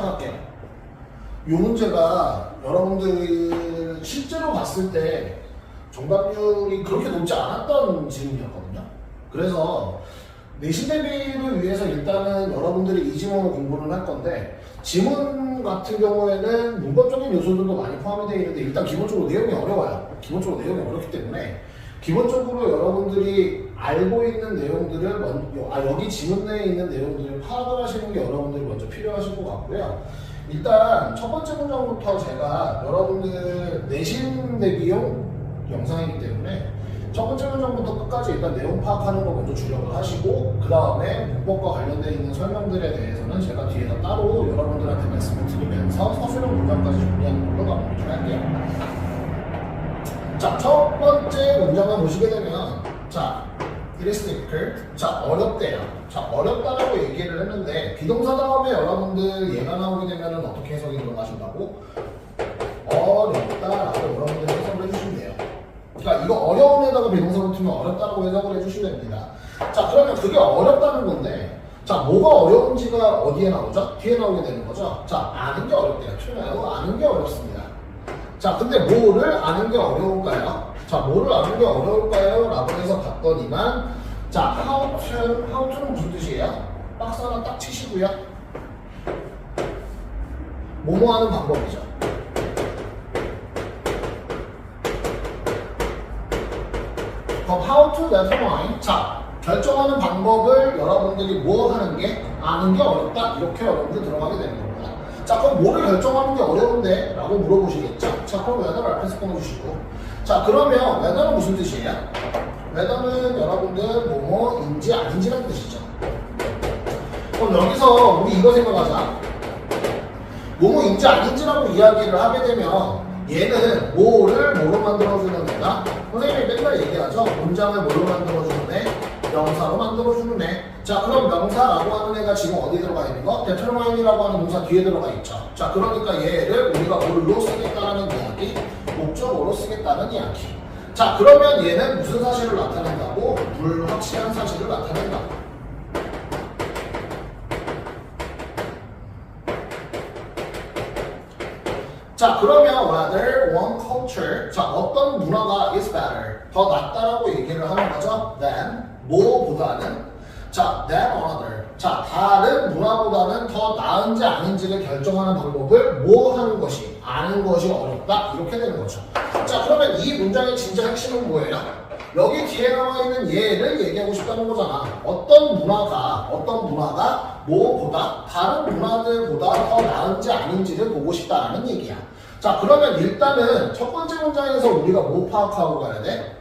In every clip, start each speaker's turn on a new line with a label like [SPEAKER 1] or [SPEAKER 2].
[SPEAKER 1] 할게요. 이 문제가 여러분들이 실제로 봤을 때 정답률이 그렇게 높지 않았던 질문이었거든요. 그래서 내신 대비를 위해서 일단은 여러분들이 이 지문을 공부를 할 건데, 지문 같은 경우에는 문법적인 요소들도 많이 포함이 되어 있는데 일단 기본적으로 내용이 어려워요. 기본적으로 내용이 어렵기 때문에 기본적으로 여러분들이 알고 있는 내용들을 여기 지문 내에 있는 내용들을 파악을 하시는 게 여러분들이 먼저 필요하실 것 같고요. 일단 첫 번째 문장부터 제가 여러분들 내신 대비용 영상이기 때문에 첫 번째 문장부터 끝까지 일단 내용 파악하는 거 먼저 주력을 하시고, 그 다음에 문법과 관련되어 있는 설명들에 대해서는 제가 뒤에서 따로 여러분들한테 말씀을 드리면서 서술형 문장까지 정리하는 걸로 마무리를 할게요. 자, 첫 번째 문장을 보시게 되면, 자, it is difficult. 자, 어렵대요. 자, 어렵다라고 얘기를 했는데 비동사 다음에 여러분들 얘가 나오게 되면 어떻게 해석이 들어가신다고? 어렵다라고 여러분들 해석을 해주시면 돼요. 그러니까 이거 어려움에다가 비동사 붙으면 어렵다라고 해석을 해주시면 됩니다. 자, 그러면 그게 어렵다는 건데, 자, 뭐가 어려운지가 어디에 나오죠? 뒤에 나오게 되는 거죠. 자, 아는 게 어렵대요. 틀려요. 아는 게 어렵습니다. 자, 근데 뭐를 아는 게 어려울까요? 자, 뭐를 아는 게 어려울까요? 라고 해서 봤더니만, 자, howto는 무슨 뜻이에요? 박스 하나 딱 치시고요. 뭐뭐 하는 방법이죠. 그럼 how to determine. 자, 결정하는 방법을 여러분들이 뭐 하는 게 아는 게 어렵다. 이렇게 여러분들 들어가게 되는 겁니다. 자, 그럼 뭐를 결정하는 게 어려운데? 라고 물어보시겠죠? 자, 그럼 whether 앞에서 끊어주시고. 자, 그러면 whether는 무슨 뜻이에요? whether는 여러분들 뭐뭐인지 아닌지라는 뜻이죠. 그럼 여기서 우리 이거 생각하자. 뭐뭐인지 아닌지라고 이야기를 하게 되면 얘는 뭐를 뭐로 만들어주는 애다? 선생님이 맨날 얘기하죠. 문장을 뭐로 만들어주는 애? 명사로 만들어주는 애. 자, 그럼 명사라고 하는 애가 지금 어디 들어가 있는 거? determine이라고 하는 동사 뒤에 들어가 있죠. 자, 그러니까 얘를 우리가 뭘로 쓰겠다는 이야기? 목적어로 쓰겠다는 이야기. 자, 그러면 얘는 무슨 사실을 나타낸다고? 불확실한 사실을 나타낸다고. 자, 그러면 whether one culture, 자, 어떤 문화가 is better, 더 낫다라고 얘기를 하는 거죠. than, 뭐보다는, 자, than another, 자, 다른 문화보다는 더 나은지 아닌지를 결정하는 방법을 뭐 하는 것이, 아는 것이 어렵다, 이렇게 되는 거죠. 자, 그러면 이 문장의 진짜 핵심은 뭐예요? 여기 뒤에 나와 있는 얘를 얘기하고 싶다는 거잖아. 어떤 문화가 뭐보다 다른 문화들보다 더 나은지 아닌지를 보고 싶다는 얘기야. 자, 그러면 일단은 첫 번째 문장에서 우리가 뭐 파악하고 가야 돼?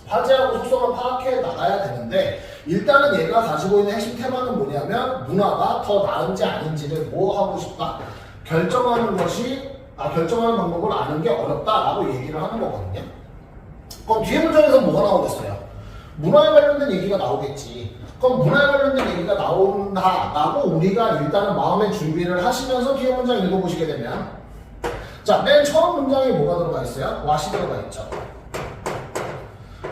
[SPEAKER 1] 화제하고 속성을 파악해 나가야 되는데, 일단은 얘가 가지고 있는 핵심 테마는 뭐냐면 문화가 더 나은지 아닌지를 뭐 하고 싶다? 결정하는 방법을 아는 게 어렵다라고 얘기를 하는 거거든요. 그럼 뒤에 문장에서 뭐가 나오겠어요? 문화에 관련된 얘기가 나오겠지. 그럼 문화에 관련된 얘기가 나온다라고 우리가 일단은 마음의 준비를 하시면서 뒤에 문장 읽어보시게 되면, 자, 맨 처음 문장에 뭐가 들어가 있어요? what이 들어가 있죠.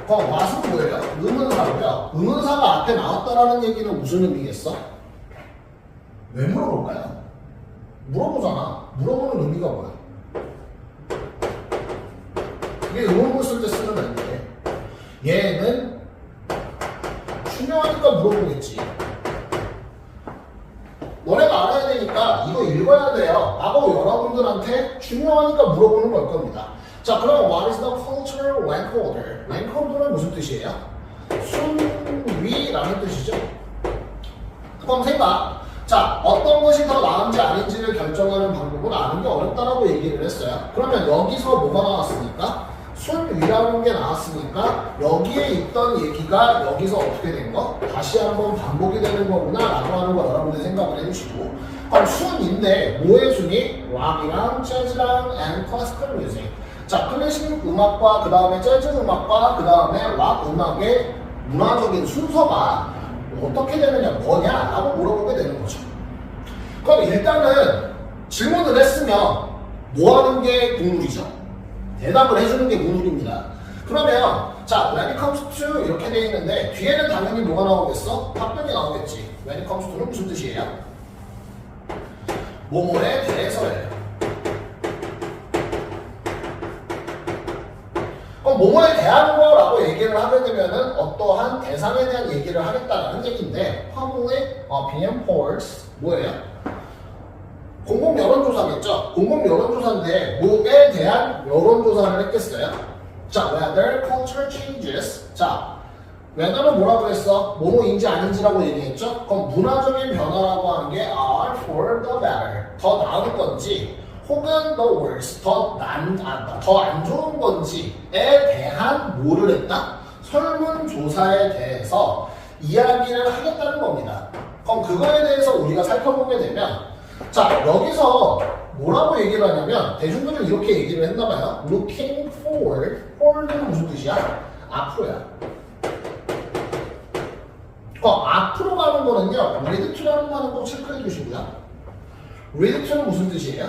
[SPEAKER 1] 그럼 what은 뭐예요? 의문사고요. 의문사가 앞에 나왔다라는 얘기는 무슨 의미겠어? 왜 물어볼까요? 물어보잖아. 물어보는 의미가 뭐야? 이게 의문문 쓸 때 쓰는 말인데, 얘는 중요하니까 물어보겠지. 너네가 알아야 되니까 이거 읽어야 돼요 라고 여러분들한테 중요하니까 물어보는 걸 겁니다. 자, 그럼 what is the cultural rank order? rank order는 무슨 뜻이에요? 순위라는 뜻이죠. 그럼 생각. 자, 어떤 것이 더 나은지 아닌지를 결정하는 방법을 아는 게 어렵다라고 얘기를 했어요. 그러면 여기서 뭐가 나왔습니까? 순위라는 게 나왔으니까 여기에 있던 얘기가 여기서 어떻게 된 거? 다시 한번 반복이 되는 거구나 라고 하는 거 여러분들 생각을 해주시고, 그럼 순인데 뭐의 순위? 락이랑 재즈랑 and classical music. 자, 클래식 음악과 그 다음에 재즈 음악과 그 다음에 락 음악의 문화적인 순서가 어떻게 되느냐, 뭐냐 라고 물어보게 되는 거죠. 그럼 일단은 질문을 했으면 뭐 하는 게 국룰이죠? 대답을 해주는 게 국룰입니다. 그러면 자, when it comes to 이렇게 돼 있는데 뒤에는 당연히 뭐가 나오겠어? 답변이 나오겠지. when it comes to는 무슨 뜻이에요? 뭐뭐에 대해서예요. 그럼 뭐뭐에 대한 거라고 얘기를 하게 되면은 어떠한 대상에 대한 얘기를 하겠다라는 얘기인데 public opinion polls 뭐예요? 공공 여론조사겠죠? 공공 여론조사인데 뭐에 대한 여론조사를 했겠어요? 자, whether culture changes. 자, whether는 뭐라고 했어? 뭐뭐인지 아닌지라고 얘기했죠? 그럼 문화적인 변화라고 하는 게 are for the better. 더 나은 건지 혹은 the worse. 더 안 좋은 건지에 대한 뭐를 했다? 설문조사에 대해서 이야기를 하겠다는 겁니다. 그럼 그거에 대해서 우리가 살펴보게 되면 자, 여기서 뭐라고 얘기를 하냐면 대중들은 이렇게 얘기를 했나봐요. looking forward. forward는 무슨 뜻이야? 앞으로야. 앞으로 가는 거는요. read to라는 말은 꼭 체크해 주시고요. read to는 무슨 뜻이에요?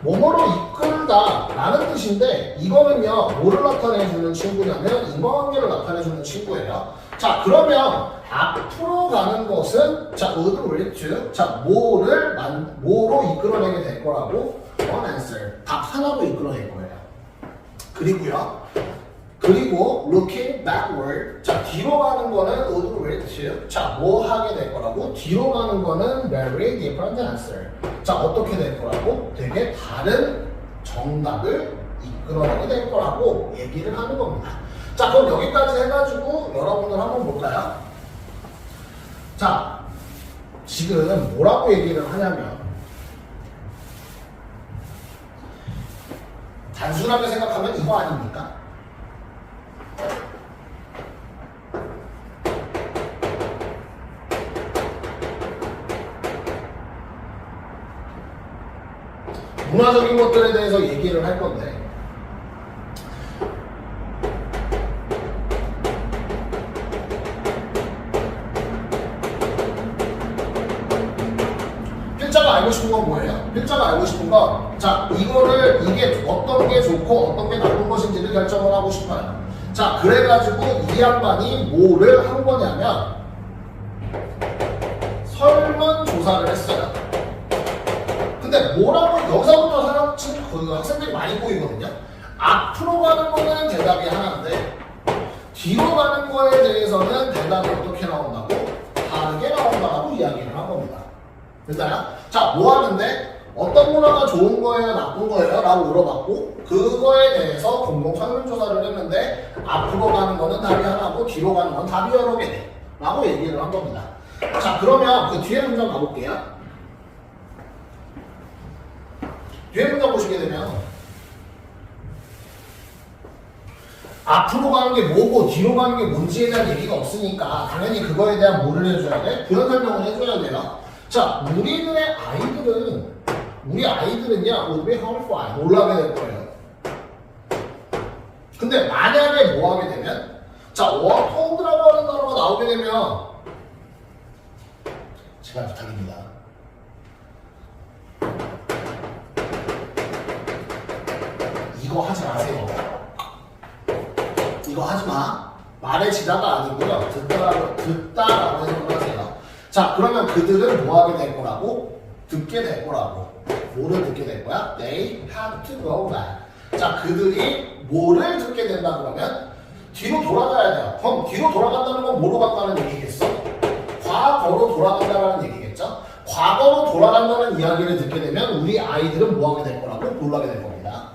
[SPEAKER 1] 뭐뭐로 이끌다 라는 뜻인데 이거는요. 뭐를 나타내주는 친구냐면 인과관계를 나타내주는 친구예요. 자, 그러면 앞으로 가는 것은 자, would lead to 자, 뭐로 이끌어내게 될 거라고 one answer 답 하나로 이끌어낼 거예요. 그리고 looking backward 자, 뒤로 가는 거는 would lead to 자, 뭐 하게 될 거라고 뒤로 가는 거는 very different answer 자, 어떻게 될 거라고 되게 다른 정답을 이끌어내게 될 거라고 얘기를 하는 겁니다. 자, 그럼 여기까지 해가지고 여러분들 한번 볼까요? 자, 지금 뭐라고 얘기를 하냐면 단순하게 생각하면 이거 아닙니까? 문화적인 것들에 대해서 얘기를 할 건데 필자가 알고 싶은 건 뭐예요? 필자가 알고 싶은 건 자, 이게 어떤 게 좋고 어떤 게 나쁜 것인지를 결정을 하고 싶어요. 자, 그래가지고 이 양반이 뭐를 한 거냐면 설문조사를 했어요. 근데 뭐라고 여기서부터 학생들이 많이 보이거든요. 앞으로 가는 거는 대답이 하나인데 뒤로 가는 거에 대해서는 대답이 어떻게 나온다고? 다르게 나온다고 이야기를 한 겁니다. 됐나요? 자, 뭐 하는데 어떤 문화가 좋은 거예요? 나쁜 거예요? 라고 물어봤고 그거에 대해서 공동 설문조사를 했는데 앞으로 가는 거는 답이 하나고 뒤로 가는 건 답이 여러 개네 라고 얘기를 한 겁니다. 자, 그러면 그 뒤에 문장 가볼게요. 뒤에 문장 보시게 되면 앞으로 가는 게 뭐고 뒤로 가는 게 뭔지에 대한 얘기가 없으니까 당연히 그거에 대한 뭐를 해줘야 돼? 부연 설명을 해줘야 돼요. 자, 우리 아이들은요 will be horrified 놀라게 될 거예요. 근데 만약에 뭐 하게 되면 자, told라고 하는 단어가 나오게 되면 제발 부탁입니다. 이거 하지 마세요. 이거 하지 마. 말의 지다가 아니고요. 듣다라고 생각을 하세요. 자, 그러면 그들은 뭐 하게 될 거라고? 듣게 될 거라고. 뭐를 듣게 될 거야? They have to go back. 자, 그들이 뭐를 듣게 된다 그러면 뒤로 돌아가야 돼요. 그럼 뒤로 돌아간다는 건 뭐로 간다는 얘기겠어? 과거로 돌아간다는 얘기겠죠? 과거로 돌아간다는 이야기를 듣게 되면 우리 아이들은 뭐 하게 될 거라고? 놀라게 될 겁니다.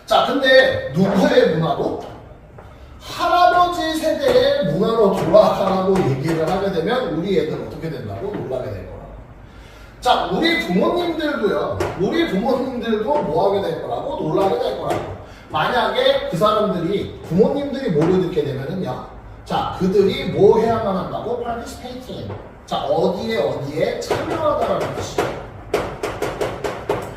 [SPEAKER 1] 자, 근데 누구의 문화로? 할아버지 세대의 문화로 돌아가라고 얘기를 하게 되면 우리 애들 어떻게 된다고? 놀라게 될 거라고. 자, 우리 부모님들도 뭐 하게 될 거라고? 놀라게 될 거라고. 만약에 그 사람들이 부모님들이 뭐를 듣게 되면은요. 자, 그들이 뭐 해야만 한다고? participating. 자, 어디에 참여하다라는 뜻이죠.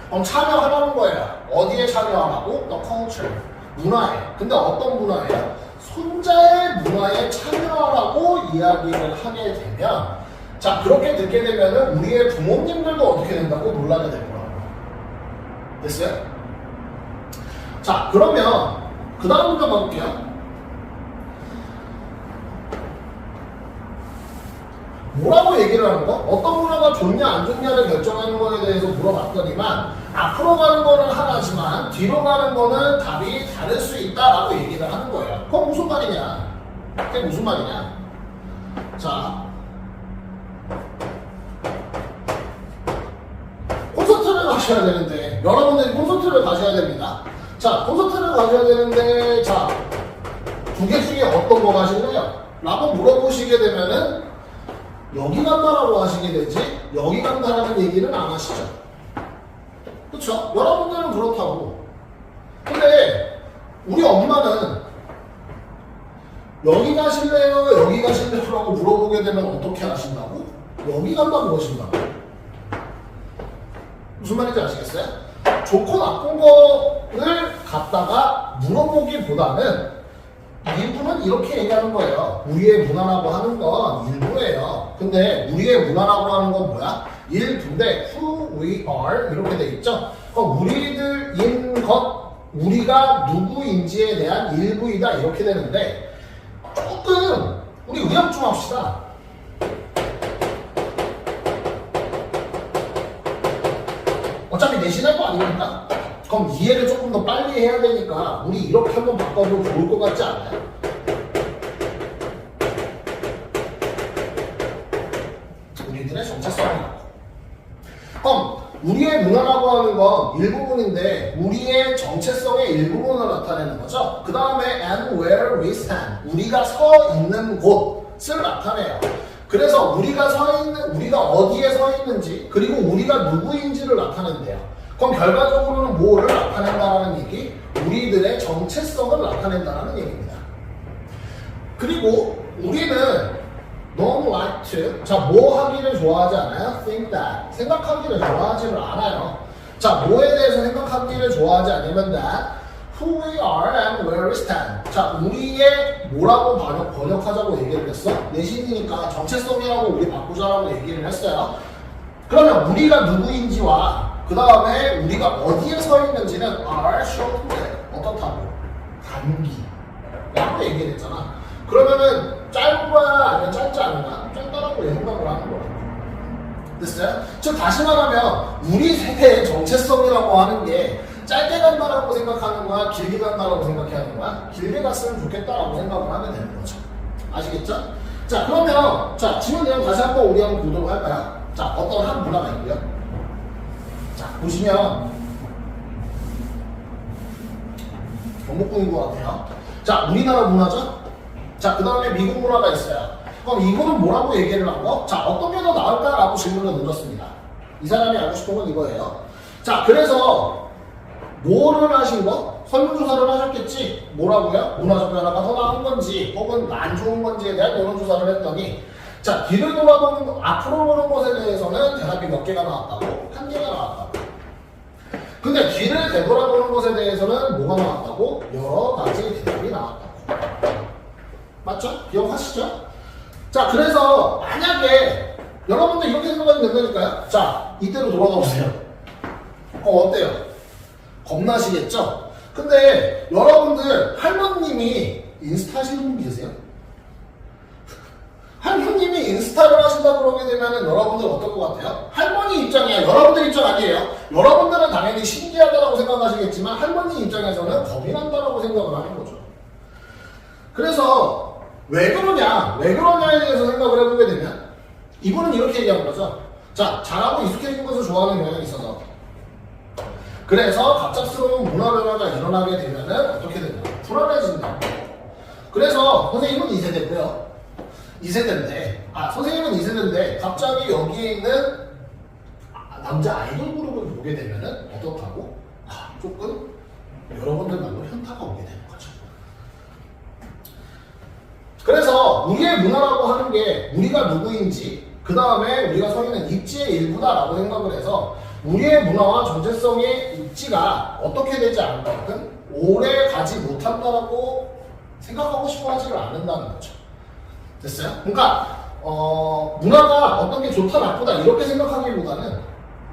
[SPEAKER 1] 그럼 참여하라는 거예요. 어디에 참여하라고? The culture. 문화에. 근데 어떤 문화예요? 손자의 문화에 참여하라고 이야기를 하게 되면 자, 그렇게 듣게 되면은 우리의 부모님들도 어떻게 된다고? 놀라게 될 거라고. 됐어요? 자, 그러면 그 다음 문제 가볼게요. 뭐라고 얘기를 얘기를 하는 거? 어떤 문화가 좋냐 안 좋냐를 결정하는 거에 대해서 물어봤더니만 앞으로 가는 거는 하나지만 뒤로 가는 거는 답이 다를 수 있다라고 얘기를 하는 거예요. 그건 무슨 말이냐? 그게 무슨 말이냐? 자, 콘서트를 가셔야 되는데 여러분들이 콘서트를 가셔야 됩니다. 자, 콘서트를 가셔야 되는데 자, 두 개 중에 어떤 거 가실래요? 라고 물어보시게 되면은 여기 간다라고 하시게 되지 여기 간다라는 얘기는 안 하시죠. 그쵸? 여러분들은 그렇다고. 근데 우리 엄마는 여기 가실래요? 여기 가실래요? 라고 물어보게 되면 어떻게 하신다고? 여기 간다고 하신다고. 무슨 말인지 아시겠어요? 좋고 나쁜 거를 갖다가 물어보기보다는 일부는 이렇게 얘기하는 거예요. 우리의 문화라고 하는 건 일부예요. 근데 우리의 문화라고 하는 건 뭐야? 일부인데 who we are 이렇게 돼 있죠. 그럼 우리들인 것, 우리가 누구인지에 대한 일부이다 이렇게 되는데 조금 우리 의학 좀 합시다. 어차피 내신할 거 아닙니까? 그럼 이해를 조금 더 빨리 해야 되니까 우리 이렇게 한번 바꿔도 좋을 것 같지 않아요? 우리들의 정체성이라고. 그럼 우리의 문화라고 하는 건 일부분인데 우리의 정체성의 일부분을 나타내는 거죠. 그 다음에 and where we stand, 우리가 서 있는 곳을 나타내요. 그래서 우리가 어디에 서 있는지 그리고 우리가 누구인지를 나타낸대요. 그럼 결과적으로는 뭐를 나타낸다라는 얘기? 우리들의 정체성을 나타낸다라는 얘기입니다. 그리고 우리는 너무 like to, 자, 뭐 하기를 좋아하지 않아요? think that, 생각하기를 좋아하지를 않아요. 자, 뭐에 대해서 생각하기를 좋아하지 않으면 that, who we are and where we stand. 자, 우리의 뭐라고 번역하자고 얘기를 했어? 내신이니까 정체성이라고 우리 바꾸자라고 얘기를 했어요. 그러면 우리가 누구인지와 그 다음에 우리가 어디에 서 있는지는 are short 어떻다고? 단기 라고 얘기를 했잖아. 그러면은 짧은 거야 아니면 짧지 않은가? 짧다라고 생각을 하는 거야. 됐어요? 즉 다시 말하면 우리 세대의 정체성이라고 하는 게 짧게 간다라고 생각하는 거야? 길게 간다라고 생각하는 거야? 길게 갔으면 좋겠다라고 생각을 하면 되는 거죠. 아시겠죠? 자, 그러면 자, 지금 내용 다시 한번 우리 한번 보도록 할까요? 자, 어떤 한 문화가 있고요. 자, 보시면 경복궁인 것 같아요. 자, 우리나라 문화죠? 자, 그 다음에 미국 문화가 있어요. 그럼 이거는 뭐라고 얘기를 하고? 자, 어떤 게 더 나을까라고 질문을 던졌습니다. 이 사람이 알고 싶은 건 이거예요. 자, 그래서 뭐를 하신 거? 설문조사를 하셨겠지? 뭐라고요? 문화적 변화가 더 나은 건지 혹은 안 좋은 건지에 대한 여론조사를 했더니 자, 뒤를 돌아보는 앞으로 보는 것에 대해서는 대답이 몇 개가 나왔다고? 한 개가 나왔다고. 근데 뒤를 되돌아보는 것에 대해서는 뭐가 나왔다고? 여러 가지 대답이 나왔다고. 맞죠? 기억하시죠? 자, 그래서 만약에 여러분들 이렇게 생각하면 된다니까요? 자, 이때로 돌아가 보세요. 어때요? 겁나시겠죠? 근데 여러분들 할머님이 인스타 하시는 분 계세요? 할머님이 인스타를 하신다 그러게 되면 여러분들 어떨 것 같아요? 할머니 입장이야. 여러분들 입장 아니에요. 여러분들은 당연히 신기하다고 생각하시겠지만 할머니 입장에서는 겁이 난다고 생각을 하는 거죠. 그래서 왜 그러냐에 대해서 생각을 해보게 되면 이분은 이렇게 얘기하는 거죠. 자, 잘하고 익숙해진 것을 좋아하는 경향이 있어서 그래서 갑작스러운 문화 변화가 일어나게 되면은 어떻게 되냐? 불안해진다. 그래서 선생님은 2세대고요. 2세대인데, 선생님은 2세대인데 갑자기 여기에 있는 남자 아이돌 그룹을 보게 되면은 어떻다고? 조금 여러분들 말로 현타가 오게 되는 거죠. 그래서 우리의 문화라고 하는 게 우리가 누구인지 그 다음에 우리가 서 있는 입지의 일부다라고 생각을 해서 우리의 문화와 정체성의 입지가 어떻게 되지 않을까든 오래 가지 못한다라고 생각하고 싶어 하지를 않는다는 거죠. 됐어요? 그러니까 문화가 어떤 게 좋다 나쁘다 이렇게 생각하기보다는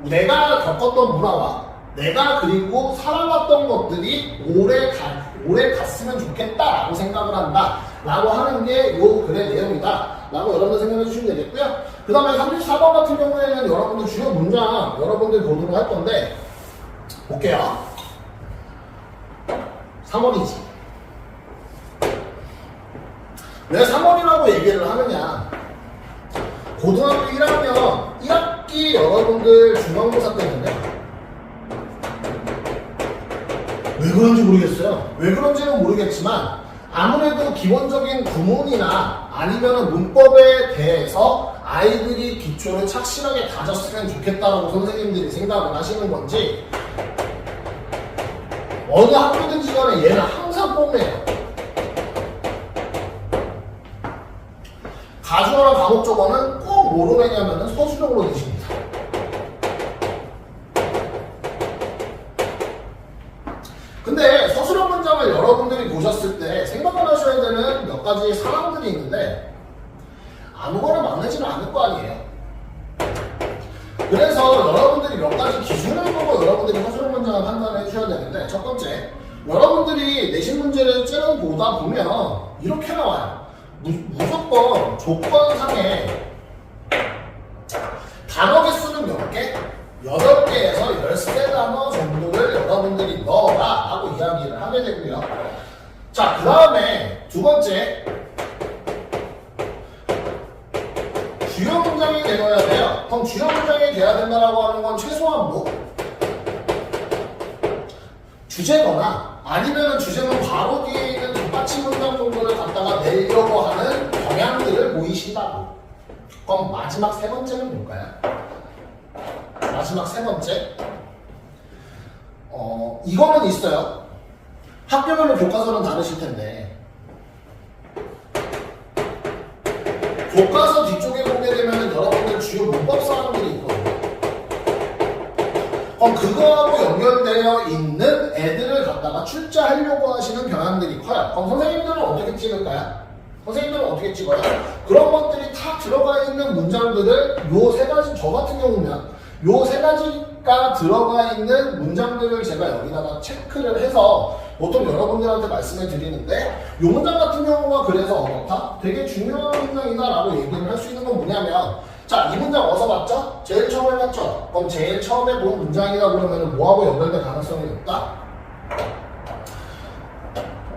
[SPEAKER 1] 내가 겪었던 문화와 내가 그리고 살아왔던 것들이 오래 갔으면 좋겠다라고 생각을 한다 라고 하는 게 요 글의 내용이다 라고 여러분들 생각해 주시면 되겠고요. 그 다음에 34번 같은 경우에는 여러분들 주요 문장 여러분들 보도록 할 건데 볼게요. 3월이지. 왜 3월이라고 얘기를 하느냐. 고등학교 1학년 1학기 여러분들 중간고사 때문에 왜 그런지 모르겠어요. 왜 그런지는 모르겠지만 아무래도 기본적인 구문이나 아니면 문법에 대해서 아이들이 기초를 착실하게 다졌으면 좋겠다라고 선생님들이 생각을 하시는 건지 어느 학교든지 간에 얘는 항상 뽐내요. 가주어랑 과목적어는 꼭 뭐로 내냐면은 서술형으로 내십니다. 근데 서술형 문장을 여러분들이 보셨을 때 생각을 하셔야 되는 몇 가지 상황들이 있는데 아무거나 막 내지는 않을 거 아니에요. 그래서 여러분들이 몇 가지 기준을 보고 여러분들이 서술형 문장을 판단해 주셔야 되는데 첫 번째, 여러분들이 내신 문제를 째려보다 보면 이렇게 나와요. 무조건 조건상에 단어 개수는 몇 개? 8개에서 13단어 정도를 여러분들이 넣어라 라고 이야기를 하게 되고요. 자, 그 다음에 두 번째, 주요 문장이 되어야 돼요. 그럼 주요 문장이 돼야 된다라고 하는 건 최소한 뭐? 주제거나 아니면 주제는 바로 뒤에 있는 뒷받침 문장 정도를 갖다가 내려고 하는 경향들을 보이신다고. 그럼 마지막 세 번째는 뭘까요? 마지막 세 번째, 이거는 있어요. 학교별로 교과서는 다르실 텐데 교과서 뒤쪽에 보게 되면 여러분들 주요 문법 사항들이 있거든요. 그럼 그거하고 연결되어 있는 애들을 갖다가 출제하려고 하시는 경향들이 커요. 그럼 선생님들은 어떻게 찍을까요? 선생님들은 어떻게 찍어요? 그런 것들이 다 들어가 있는 문장들을 요 세 가지, 저 같은 경우면 요 세 가지가 들어가 있는 문장들을 제가 여기다가 체크를 해서 보통 여러분들한테 말씀을 드리는데 요 문장 같은 경우가 그래서 어떻다? 되게 중요한 문장이다라고 얘기를 할 수 있는 건 뭐냐면 자, 이 문장 어디서 봤죠? 제일 처음에 봤죠? 그럼 제일 처음에 본 문장이다 그러면 뭐하고 연결될 가능성이 높다?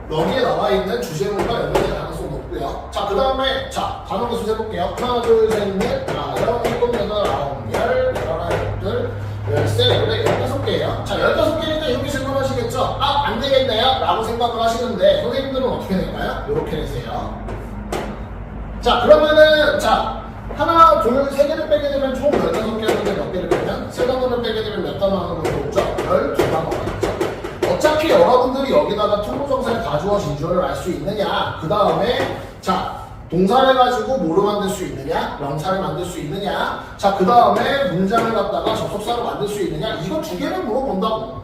[SPEAKER 1] 여기에 나와 있는 주제문과 연결될 가능성이 높고요. 자, 그 다음에 자, 단어 개수 세볼게요. 하나, 둘, 셋, 넷, 다섯, 일곱, 여덟, 아홉, 열, 열하나, 열둘, 열세, 열네, 15개예요. 자, 15개니까 이렇게 질문하시겠죠? 아, 안 되겠네요? 라고 생각을 하시는데 선생님들은 어떻게 낼까요? 이렇게 내세요. 자, 그러면은 자, 하나, 둘, 세 개를 빼게 되면 총 15개였는데 몇 개를 빼면? 세 단어를 빼게 되면 몇 단어 하는 걸로 오죠? 12단어가 있죠. 어차피 여러분들이 여기다가 투부정사의 가주어 진주어를 알 수 있느냐, 그 다음에 자, 동사를 가지고 뭐로 만들 수 있느냐, 명사를 만들 수 있느냐, 자, 그 다음에 문장을 갖다가 접속사로 만들 수 있느냐, 이거 두 개를 물어본다고.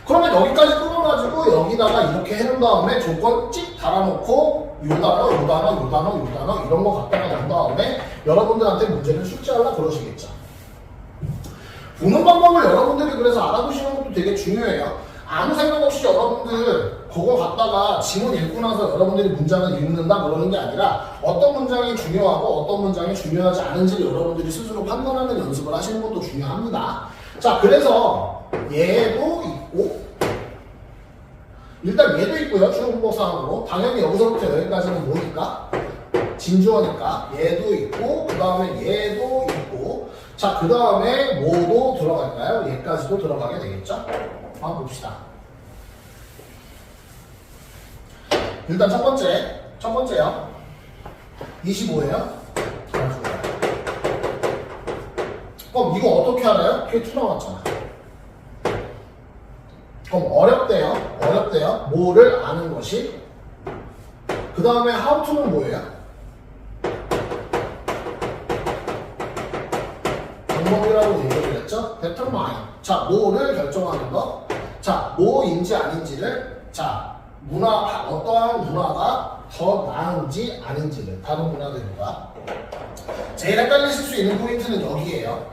[SPEAKER 1] 그러면 여기까지 끊어가지고 여기다가 이렇게 해놓은 다음에 조건 찍 달아놓고 요 단어, 요 단어, 요 단어, 요 단어 이런 거 갖다가 넣은 다음에 여러분들한테 문제를 출제하려 그러시겠죠. 보는 방법을 여러분들이 그래서 알아두시는 것도 되게 중요해요. 아무 생각 없이 여러분들 그거 갖다가 지문 읽고 나서 여러분들이 문장을 읽는다 그러는 게 아니라 어떤 문장이 중요하고 어떤 문장이 중요하지 않은지를 여러분들이 스스로 판단하는 연습을 하시는 것도 중요합니다. 자, 그래서 얘도 있고 일단 얘도 있고요. 주요문법상으로 당연히 여기서부터 여기까지는 뭐니까? 진주어니까 얘도 있고 그 다음에 얘도 있고 자, 그 다음에 뭐도 들어갈까요? 얘까지도 들어가게 되겠죠? 한번 봅시다. 일단 첫 번째요. 25예요. 그럼 이거 어떻게 알아요? K2 나왔잖아. 그럼 어렵대요. 뭐를 아는 것이. 그 다음에 how to는 뭐예요? 방법이라고 얘기를 했죠? determine. 자, 뭐를 결정하는 거. 자, 뭐인지 아닌지를 자, 어떠한 문화가 더 나은지 아닌지를 다른 문화들과 제일 헷갈리실 수 있는 포인트는 여기에요.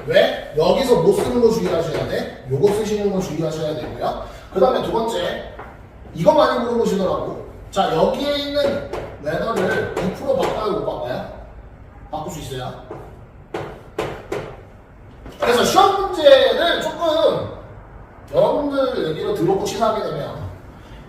[SPEAKER 1] 왜? 여기서 뭐 쓰는 거 주의하셔야 돼? 요거 쓰시는 거 주의하셔야 되고요. 그 다음에 두 번째, 이거 많이 물어보시더라고. 자, 여기에 있는 웨더를 2% 바꿔요, 못 바꿔요? 바꿀 수 있어요. 그래서 시험 문제를 조금 여러분들 얘기로 들어보고 시사하게 되면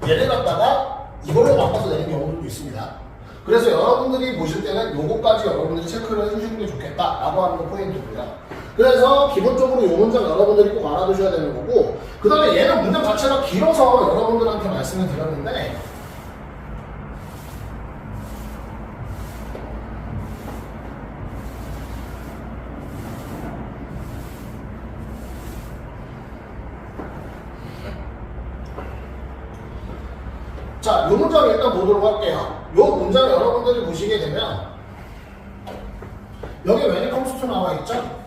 [SPEAKER 1] 얘를 갖다가 이걸로 바꿔서 내는 경우도 있습니다. 그래서 여러분들이 보실 때는 요거까지 여러분들이 체크를 해주시는 게 좋겠다라고 하는 거 포인트고요. 그래서 기본적으로 요 문장 여러분들이 꼭 알아두셔야 되는 거고, 그 다음에 얘는 문장 자체가 길어서 여러분들한테 말씀을 드렸는데, 자, 이 문장 일단 보도록 할게요. 이 문장 여러분들이 보시게 되면 여기 when it comes to 나와 있죠?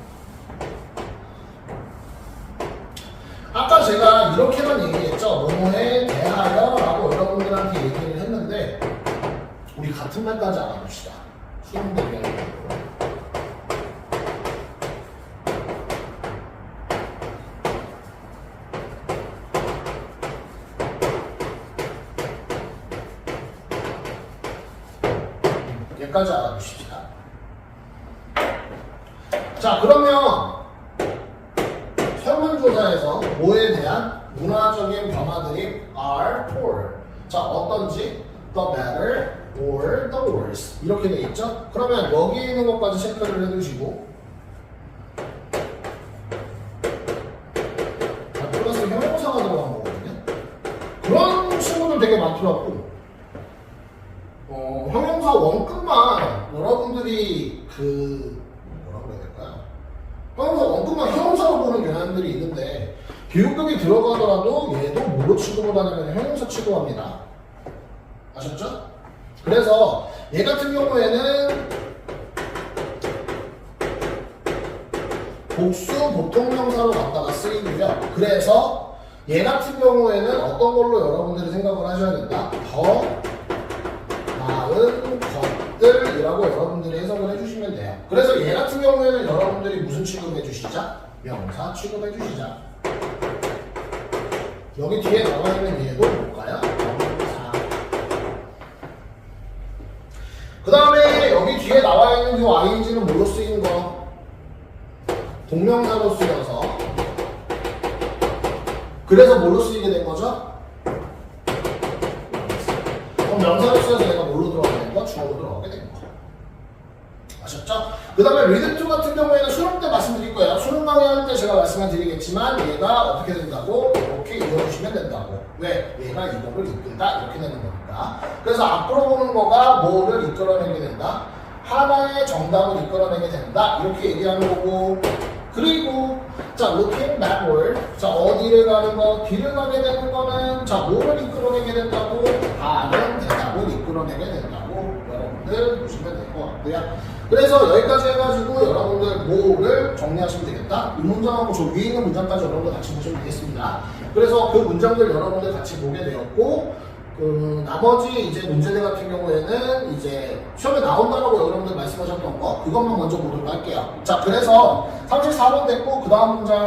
[SPEAKER 1] 아까 제가 이렇게만 얘기했죠. 뭐뭐에 대하여 라고 여러분들한테 얘기를 했는데 우리 같은 말까지 알아봅시다. 수능 대비하는 여기까지 알아두십시다. 자, 그러면 설문조사에서 뭐에 대한 문화적인 변화들이 are poor. 자, 어떤지 the better or the worse 이렇게 돼 있죠? 그러면 여기 있는 것까지 체크를 해두시고, 플러스 형용사가 들어간 거거든요. 그런 친구들 되게 많더라고. 형용사 원끝만 여러분들이 뭐라고 해야 될까요? 형용사 원끝만 형용사로 보는 경향들이 있는데 비유급이 들어가더라도 얘도 뭐로 취급을 하냐면 형용사 취급합니다. 아셨죠? 그래서 얘 같은 경우에는 복수 보통명사로 갖다가 쓰이고요. 그래서 얘 같은 경우에는 어떤 걸로 여러분들이 생각을 하셔야 된다? 더 나은 것들이라고 여러분들이 해석을 해주시면 돼요. 그래서 얘 같은 경우에는 여러분들이 무슨 취급해 주시자? 명사 취급해 주시자. 여기 뒤에 나와 있는 얘도 뭘까요? 명사. 그 다음에 여기 뒤에 나와 있는 이 ing는 뭘로 쓰이는 거? 동명사로 쓰여서. 그래서 뭘로 쓰이게 된 거죠? 명사로 쓰여서 얘가 뭘로 들어가게 된 거? 주어로 들어가게 된 거. 아셨죠? 그 다음에 read to 같은 경우에는 수능 때 말씀드릴 거예요. 수능 강의할 때 제가 말씀을 드리겠지만 얘가 어떻게 된다고? 이렇게 이어주시면 된다고. 왜? 얘가 이거를 이끌다 이렇게 되는 거니까. 그래서 앞으로 보는 거가 뭐를 이끌어내게 된다? 하나의 정답을 이끌어내게 된다 이렇게 얘기하는 거고, 그리고 자 looking backward, 자 어디를 가는 거? 뒤를 가게 되는 거는 자 뭐를 이끌어내게 된다고? 다른 대답을 이끌어내게 된다고 여러분들 보시면 될 것 같고요. 그래서 여기까지 해가지고 여러분들 뭐를 정리하시면 되겠다. 이 문장하고 저 위에 있는 문장까지 여러분들 같이 보시면 되겠습니다. 그래서 그 문장들 여러분들 같이 보게 되었고, 나머지 이제 문제들 같은 경우에는 이제 시험에 나온다라고 여러분들 말씀하셨던 거 그것만 먼저 보도록 할게요. 자, 그래서 34번 됐고 그 다음 문장